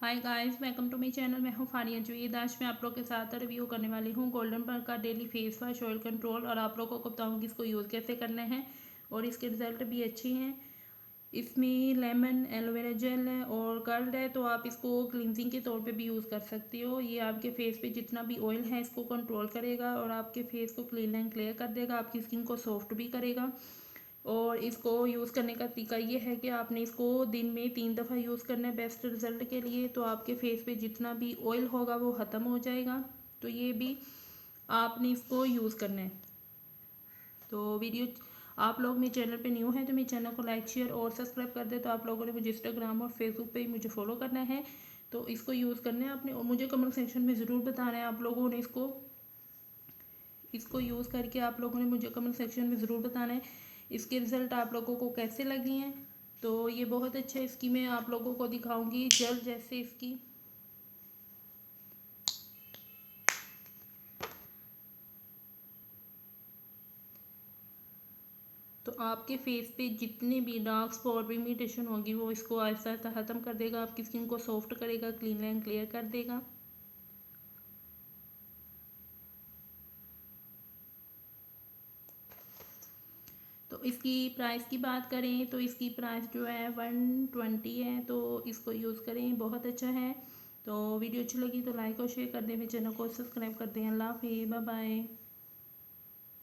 Hi guys, welcome to my channel. मैं हूं फानिया जुईद। आज मैं आप लोग के साथ रिव्यू करने वाली हूं गोल्डन पर का daily face wash oil control, और आप लोगों को बताऊंगी इसको यूज़ कैसे करना है और इसके रिजल्ट भी अच्छे हैं। इसमें लेमन, एलोवेरा जेल है और कर्ड है, तो आप इसको क्लिनजिंग के तौर पे भी यूज़ कर सकती हो। ये आपके फेस पे जितना भी ऑयल है इसको कंट्रोल करेगा और आपके फेस को क्लीन एंड क्लियर कर देगा, आपकी स्किन को सॉफ्ट भी करेगा। और इसको यूज़ करने का तरीका ये है कि आपने इसको दिन में 3 दफ़ा यूज़ करना है बेस्ट रिजल्ट के लिए। तो आपके फेस पे जितना भी ऑयल होगा वो ख़त्म हो जाएगा। तो ये भी आपने इसको यूज़ करना है। तो वीडियो आप लोग मेरे चैनल पे न्यू हैं तो मेरे चैनल को लाइक, शेयर और सब्सक्राइब कर दे। तो आप लोगों ने मुझे इंस्टाग्राम और फेसबुक पे मुझे फॉलो करना है। तो इसको यूज़ करना है आपने, और मुझे कमेंट सेक्शन में ज़रूर बताना है आप लोगों ने इसको यूज़ करके आप लोगों ने मुझे कमेंट सेक्शन में ज़रूर बताना है इसके रिज़ल्ट आप लोगों को कैसे लगे हैं। तो ये बहुत अच्छा है। इसकी मैं आप लोगों को दिखाऊंगी जेल जैसे इसकी। तो आपके फेस पे जितने भी डार्क स्पॉट, पिगमेंटेशन होगी वो इसको आहिस्ता आहिस्ता ख़त्म कर देगा, आपकी स्किन को सॉफ्ट करेगा, क्लीन एंड क्लियर कर देगा। तो इसकी प्राइस की बात करें तो इसकी प्राइस जो है 120 है। तो इसको यूज़ करें, बहुत अच्छा है। तो वीडियो अच्छी लगी तो लाइक और शेयर कर दें, मेरे चैनल को सब्सक्राइब कर दें। अल्लाह हाफिज़, बाय बाय।